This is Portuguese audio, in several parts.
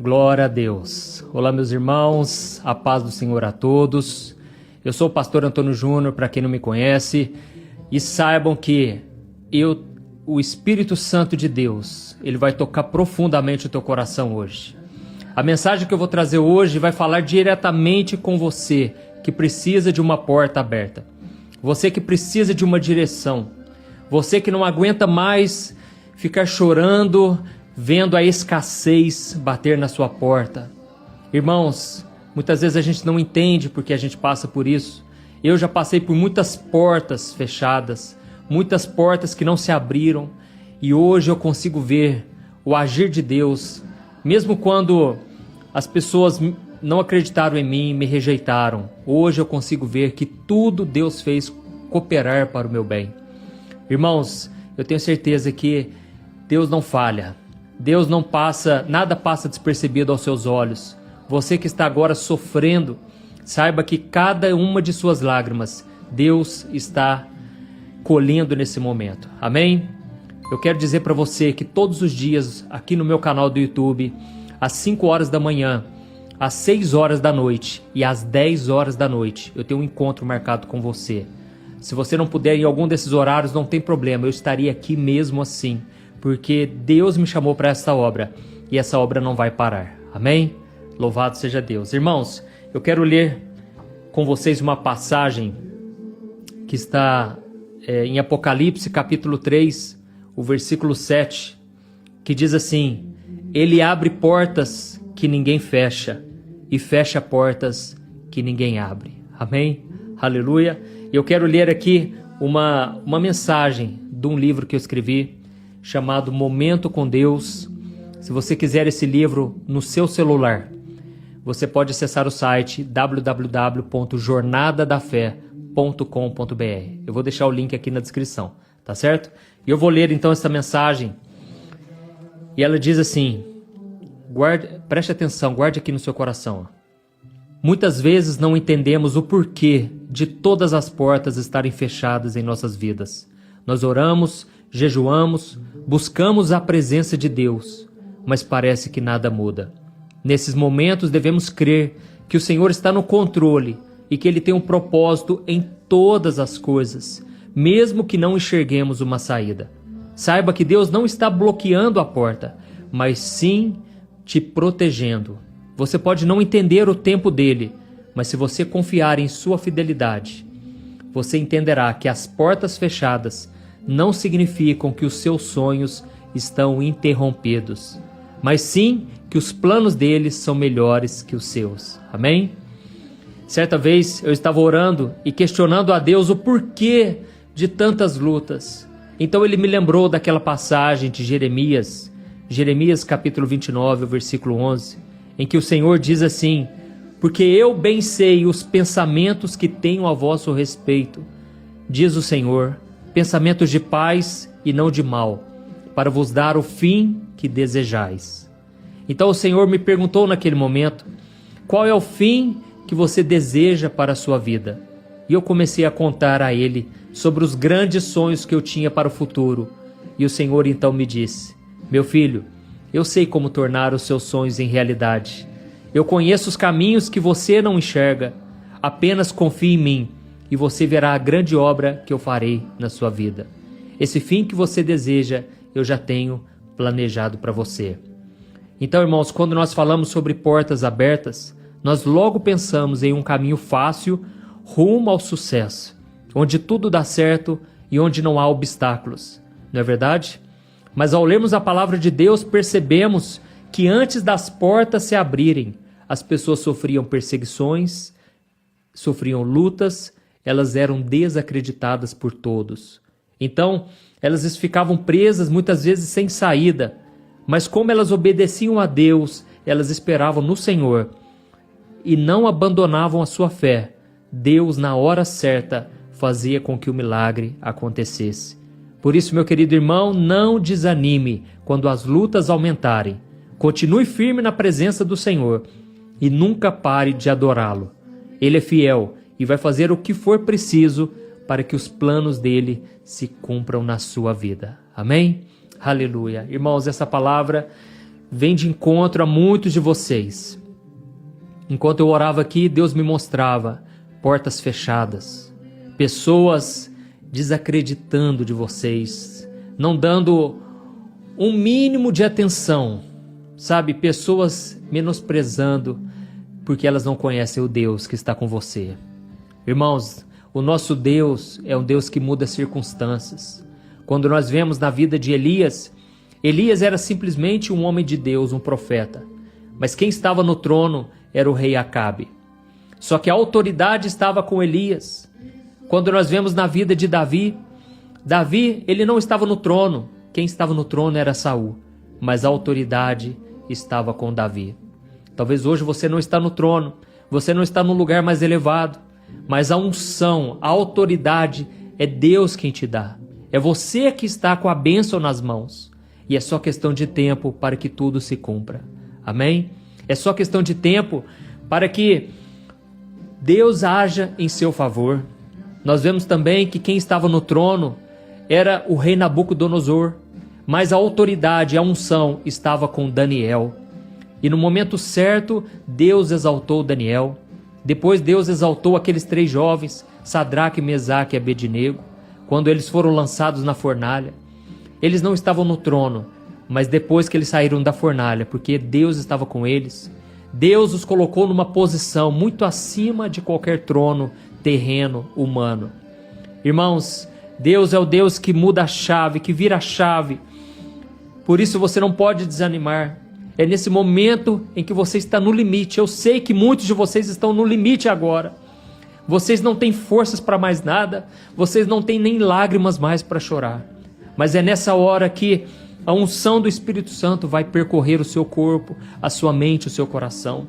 Glória a Deus. Olá, meus irmãos, a paz do Senhor a todos. Eu sou o pastor Antônio Júnior, para quem não me conhece, e saibam que o Espírito Santo de Deus, ele vai tocar profundamente o teu coração hoje. A mensagem que eu vou trazer hoje vai falar diretamente com você que precisa de uma porta aberta. Você que precisa de uma direção. Você que não aguenta mais ficar chorando, vendo a escassez bater na sua porta. Irmãos, muitas vezes a gente não entende porque a gente passa por isso. Eu já passei por muitas portas fechadas, muitas portas que não se abriram, e hoje eu consigo ver o agir de Deus, mesmo quando as pessoas não acreditaram em mim, me rejeitaram. Hoje eu consigo ver que tudo Deus fez cooperar para o meu bem. Irmãos, eu tenho certeza que Deus não falha. Deus não passa, nada passa despercebido aos seus olhos. Você que está agora sofrendo, saiba que cada uma de suas lágrimas, Deus está colhendo nesse momento. Amém? Eu quero dizer para você que todos os dias, aqui no meu canal do YouTube, às 5 horas da manhã, às 6 horas da noite e às 10 horas da noite, eu tenho um encontro marcado com você. Se você não puder ir em algum desses horários, não tem problema, eu estaria aqui mesmo assim, porque Deus me chamou para essa obra e essa obra não vai parar. Amém? Louvado seja Deus. Irmãos, eu quero ler com vocês uma passagem que está em Apocalipse capítulo 3, o versículo 7, que diz assim: Ele abre portas que ninguém fecha e fecha portas que ninguém abre. Amém? Aleluia. E eu quero ler aqui uma mensagem de um livro que eu escrevi, chamado Momento com Deus. Se você quiser esse livro no seu celular, você pode acessar o site www.jornadadafé.com.br. Eu vou deixar o link aqui na descrição, tá certo? E eu vou ler então essa mensagem. E ela diz assim, preste atenção, guarde aqui no seu coração. Muitas vezes não entendemos o porquê de todas as portas estarem fechadas em nossas vidas. Nós oramos, jejuamos, buscamos a presença de Deus, mas parece que nada muda. Nesses momentos devemos crer que o Senhor está no controle e que Ele tem um propósito em todas as coisas, mesmo que não enxerguemos uma saída. Saiba que Deus não está bloqueando a porta, mas sim te protegendo. Você pode não entender o tempo dele, mas se você confiar em sua fidelidade, você entenderá que as portas fechadas não significam que os seus sonhos estão interrompidos, mas sim que os planos deles são melhores que os seus. Amém? Certa vez eu estava orando e questionando a Deus o porquê de tantas lutas. Então ele me lembrou daquela passagem de Jeremias capítulo 29, versículo 11, em que o Senhor diz assim: Porque eu bem sei os pensamentos que tenho a vosso respeito, diz o Senhor, pensamentos de paz e não de mal, para vos dar o fim que desejais. Então o Senhor me perguntou naquele momento, qual é o fim que você deseja para a sua vida? E eu comecei a contar a Ele sobre os grandes sonhos que eu tinha para o futuro. E o Senhor então me disse, meu filho, eu sei como tornar os seus sonhos em realidade. Eu conheço os caminhos que você não enxerga. Apenas confie em mim e você verá a grande obra que eu farei na sua vida. Esse fim que você deseja, eu já tenho planejado para você. Então, irmãos, quando nós falamos sobre portas abertas, nós logo pensamos em um caminho fácil rumo ao sucesso, onde tudo dá certo e onde não há obstáculos. Não é verdade? Mas ao lermos a palavra de Deus, percebemos que antes das portas se abrirem, as pessoas sofriam perseguições, sofriam lutas, elas eram desacreditadas por todos. Então, elas ficavam presas muitas vezes sem saída, mas como elas obedeciam a Deus, elas esperavam no Senhor e não abandonavam a sua fé, Deus, na hora certa, fazia com que o milagre acontecesse. Por isso, meu querido irmão, não desanime quando as lutas aumentarem. Continue firme na presença do Senhor e nunca pare de adorá-lo. Ele é fiel e vai fazer o que for preciso para que os planos dele se cumpram na sua vida. Amém? Aleluia. Irmãos, essa palavra vem de encontro a muitos de vocês. Enquanto eu orava aqui, Deus me mostrava portas fechadas, pessoas desacreditando de vocês, não dando um mínimo de atenção, sabe? Pessoas menosprezando porque elas não conhecem o Deus que está com você. Irmãos, o nosso Deus é um Deus que muda circunstâncias. Quando nós vemos na vida de Elias, Elias era simplesmente um homem de Deus, um profeta. Mas quem estava no trono era o rei Acabe. Só que a autoridade estava com Elias. Quando nós vemos na vida de Davi, ele não estava no trono. Quem estava no trono era Saul, mas a autoridade estava com Davi. Talvez hoje você não está no trono, você não está no lugar mais elevado, mas a unção, a autoridade é Deus quem te dá. É você que está com a bênção nas mãos. E é só questão de tempo para que tudo se cumpra. Amém? É só questão de tempo para que Deus haja em seu favor. Nós vemos também que quem estava no trono era o rei Nabucodonosor, mas a autoridade, a unção estava com Daniel. E no momento certo, Deus exaltou Daniel. Depois Deus exaltou aqueles 3 jovens, Sadraque, Mesaque e Abednego, quando eles foram lançados na fornalha. Eles não estavam no trono, mas depois que eles saíram da fornalha, porque Deus estava com eles, Deus os colocou numa posição muito acima de qualquer trono terreno, humano. Irmãos, Deus é o Deus que muda a chave, que vira a chave. Por isso você não pode desanimar. É nesse momento em que você está no limite. Eu sei que muitos de vocês estão no limite agora. Vocês não têm forças para mais nada. Vocês não têm nem lágrimas mais para chorar. Mas é nessa hora que a unção do Espírito Santo vai percorrer o seu corpo, a sua mente, o seu coração.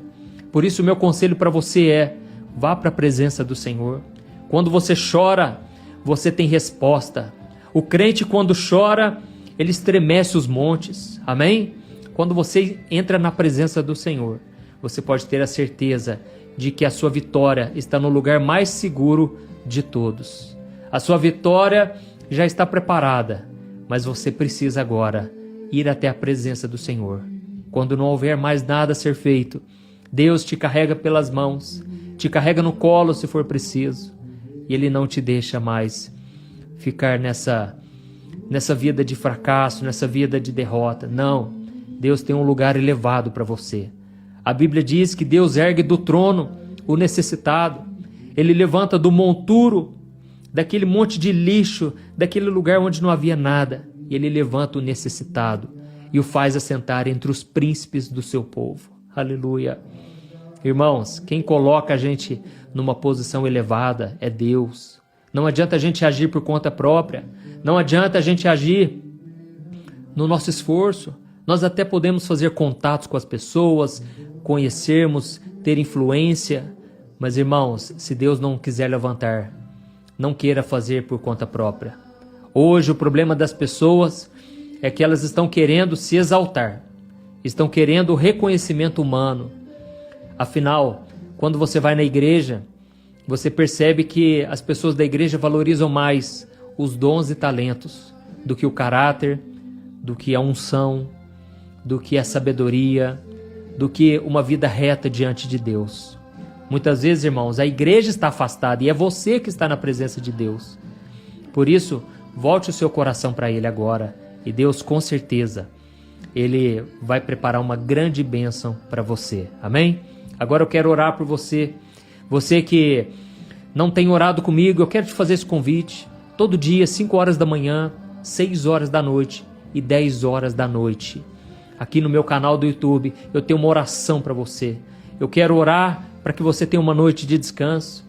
Por isso o meu conselho para você é: vá para a presença do Senhor. Quando você chora, você tem resposta. O crente, quando chora, ele estremece os montes. Amém? Quando você entra na presença do Senhor, você pode ter a certeza de que a sua vitória está no lugar mais seguro de todos. A sua vitória já está preparada, mas você precisa agora ir até a presença do Senhor. Quando não houver mais nada a ser feito, Deus te carrega pelas mãos, te carrega no colo se for preciso, e Ele não te deixa mais ficar nessa vida de fracasso, nessa vida de derrota. Não, Deus tem um lugar elevado para você. A Bíblia diz que Deus ergue do trono o necessitado. Ele levanta do monturo, daquele monte de lixo, daquele lugar onde não havia nada. E Ele levanta o necessitado e o faz assentar entre os príncipes do seu povo. Aleluia. Irmãos, quem coloca a gente numa posição elevada é Deus. Não adianta a gente agir por conta própria. Não adianta a gente agir no nosso esforço. Nós até podemos fazer contatos com as pessoas, conhecermos, ter influência. Mas, irmãos, se Deus não quiser levantar, não queira fazer por conta própria. Hoje o problema das pessoas é que elas estão querendo se exaltar. Estão querendo o reconhecimento humano. Afinal, quando você vai na igreja, você percebe que as pessoas da igreja valorizam mais os dons e talentos do que o caráter, do que a unção, do que a sabedoria, do que uma vida reta diante de Deus. Muitas vezes, irmãos, a igreja está afastada e é você que está na presença de Deus. Por isso, volte o seu coração para Ele agora e Deus, com certeza, Ele vai preparar uma grande bênção para você. Amém? Agora eu quero orar por você. Você que não tem orado comigo, eu quero te fazer esse convite. Todo dia, 5 horas da manhã, 6 horas da noite e 10 horas da noite. Aqui no meu canal do YouTube, eu tenho uma oração para você. Eu quero orar para que você tenha uma noite de descanso.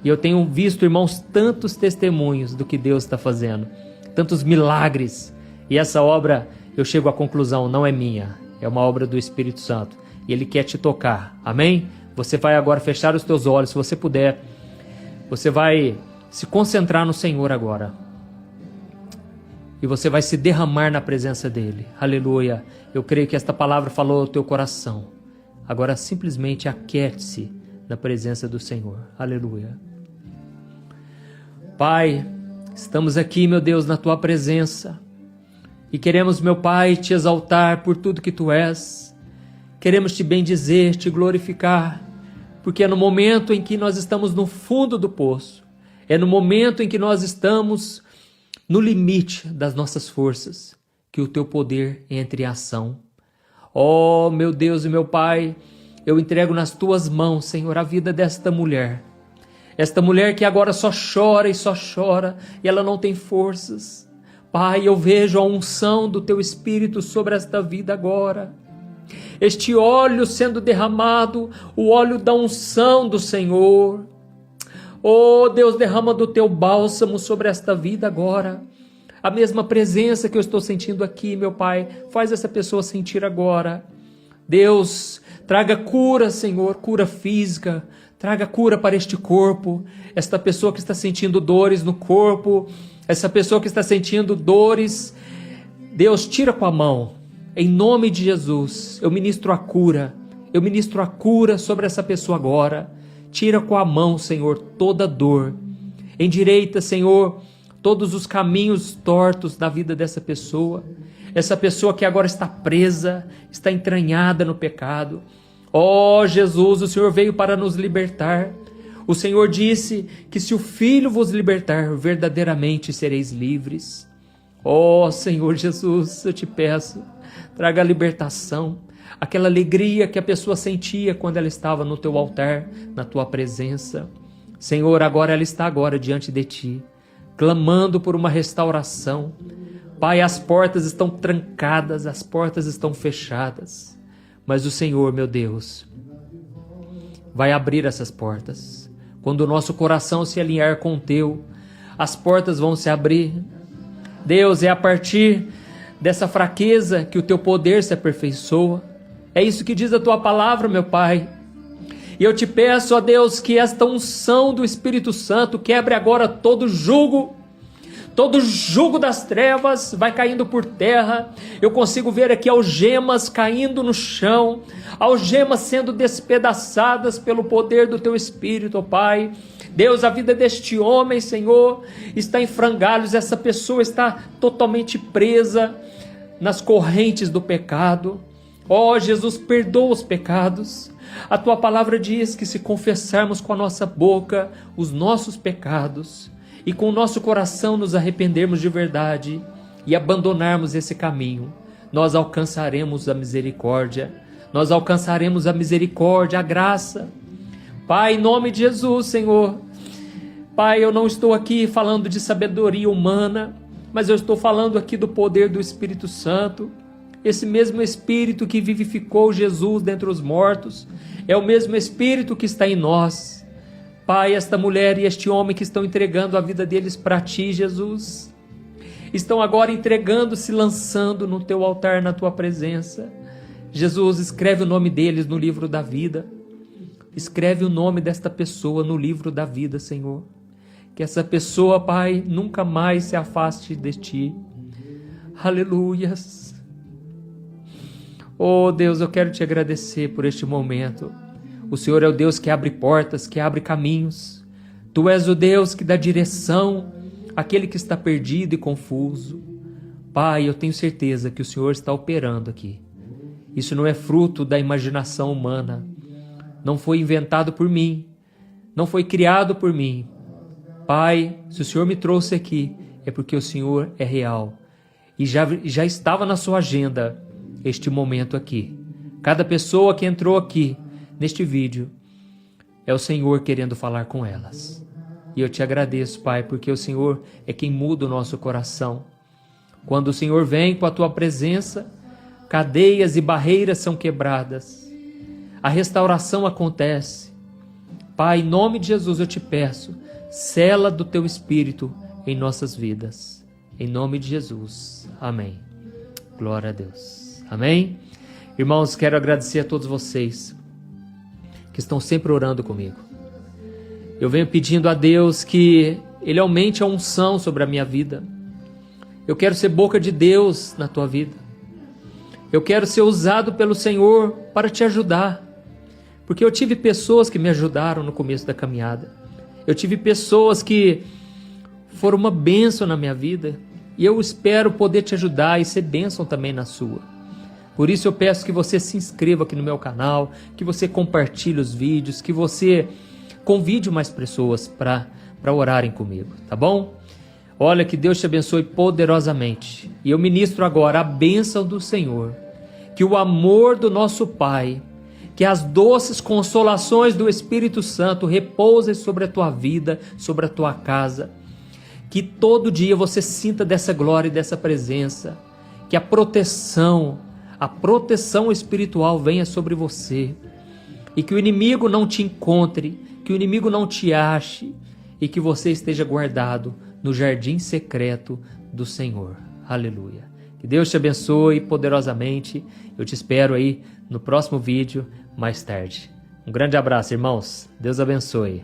E eu tenho visto, irmãos, tantos testemunhos do que Deus está fazendo. Tantos milagres. E essa obra, eu chego à conclusão, não é minha. É uma obra do Espírito Santo. E Ele quer te tocar. Amém? Você vai agora fechar os teus olhos, se você puder. Você vai se concentrar no Senhor agora. E você vai se derramar na presença dEle. Aleluia. Eu creio que esta palavra falou ao teu coração. Agora simplesmente aquiete-se na presença do Senhor. Aleluia. Pai, estamos aqui, meu Deus, na tua presença. E queremos, meu Pai, te exaltar por tudo que tu és. Queremos te bendizer, te glorificar, porque é no momento em que nós estamos no fundo do poço, é no momento em que nós estamos no limite das nossas forças, que o teu poder entre em ação. Oh, meu Deus e meu Pai, eu entrego nas tuas mãos, Senhor, a vida desta mulher. Esta mulher que agora só chora e ela não tem forças. Pai, eu vejo a unção do teu Espírito sobre esta vida agora. Este óleo sendo derramado, o óleo da unção do Senhor. Oh, Deus, derrama do teu bálsamo sobre esta vida agora. A mesma presença que eu estou sentindo aqui, meu Pai, faz essa pessoa sentir agora. Deus, traga cura, Senhor, cura física, traga cura para este corpo. Esta pessoa que está sentindo dores no corpo, essa pessoa que está sentindo dores, Deus, tira com a mão. Em nome de Jesus, eu ministro a cura sobre essa pessoa agora. Tira com a mão, Senhor, toda dor. Endireita, Senhor, todos os caminhos tortos da vida dessa pessoa. Essa pessoa que agora está presa, está entranhada no pecado. Oh, Jesus, o Senhor veio para nos libertar. O Senhor disse que se o Filho vos libertar, verdadeiramente sereis livres. Oh, Senhor Jesus, eu te peço, traga a libertação, aquela alegria que a pessoa sentia quando ela estava no teu altar, na tua presença. Senhor, agora ela está agora diante de ti, clamando por uma restauração. Pai, as portas estão trancadas, as portas estão fechadas, mas o Senhor, meu Deus, vai abrir essas portas. Quando o nosso coração se alinhar com o teu, as portas vão se abrir. Deus, é a partir dessa fraqueza que o teu poder se aperfeiçoa. É isso que diz a tua palavra, meu Pai. E eu te peço, ó Deus, que esta unção do Espírito Santo quebre agora todo jugo das trevas vai caindo por terra. Eu consigo ver aqui algemas caindo no chão, algemas sendo despedaçadas pelo poder do teu Espírito, ó Pai. Deus, a vida deste homem, Senhor, está em frangalhos. Essa pessoa está totalmente presa nas correntes do pecado. Ó Jesus, perdoa os pecados. A tua palavra diz que se confessarmos com a nossa boca os nossos pecados e com o nosso coração nos arrependermos de verdade e abandonarmos esse caminho, nós alcançaremos a misericórdia, a graça. Pai, em nome de Jesus, Senhor, Pai, eu não estou aqui falando de sabedoria humana, mas eu estou falando aqui do poder do Espírito Santo. Esse mesmo Espírito que vivificou Jesus dentre os mortos, é o mesmo Espírito que está em nós. Pai, esta mulher e este homem que estão entregando a vida deles para Ti, Jesus, estão agora entregando, se lançando no Teu altar, na Tua presença. Jesus, escreve o nome deles no livro da vida. Escreve o nome desta pessoa no livro da vida, Senhor. Que essa pessoa, Pai, nunca mais se afaste de Ti. Aleluias. Oh Deus, eu quero Te agradecer por este momento. O Senhor é o Deus que abre portas, que abre caminhos. Tu és o Deus que dá direção àquele que está perdido e confuso. Pai, eu tenho certeza que o Senhor está operando aqui. Isso não é fruto da imaginação humana. Não foi inventado por mim. Não foi criado por mim. Pai, se o Senhor me trouxe aqui, é porque o Senhor é real. E já estava na sua agenda este momento aqui. Cada pessoa que entrou aqui neste vídeo é o Senhor querendo falar com elas. E eu Te agradeço, Pai, porque o Senhor é quem muda o nosso coração. Quando o Senhor vem com a Tua presença, cadeias e barreiras são quebradas. A restauração acontece. Pai, em nome de Jesus eu Te peço, sela do Teu Espírito em nossas vidas. Em nome de Jesus. Amém. Glória a Deus. Amém? Irmãos, quero agradecer a todos vocês que estão sempre orando comigo. Eu venho pedindo a Deus que Ele aumente a unção sobre a minha vida. Eu quero ser boca de Deus na tua vida. Eu quero ser usado pelo Senhor para te ajudar. Porque eu tive pessoas que me ajudaram no começo da caminhada. Eu tive pessoas que foram uma bênção na minha vida. E eu espero poder te ajudar e ser bênção também na sua. Por isso eu peço que você se inscreva aqui no meu canal, que você compartilhe os vídeos, que você convide mais pessoas para orarem comigo, tá bom? Olha, que Deus te abençoe poderosamente. E eu ministro agora a bênção do Senhor, que o amor do nosso Pai, que as doces consolações do Espírito Santo repousem sobre a tua vida, sobre a tua casa, que todo dia você sinta dessa glória e dessa presença, que a proteção espiritual venha sobre você, e que o inimigo não te encontre, que o inimigo não te ache, e que você esteja guardado no jardim secreto do Senhor. Aleluia. Que Deus te abençoe poderosamente. Eu te espero aí no próximo vídeo mais tarde. Um grande abraço, irmãos. Deus abençoe.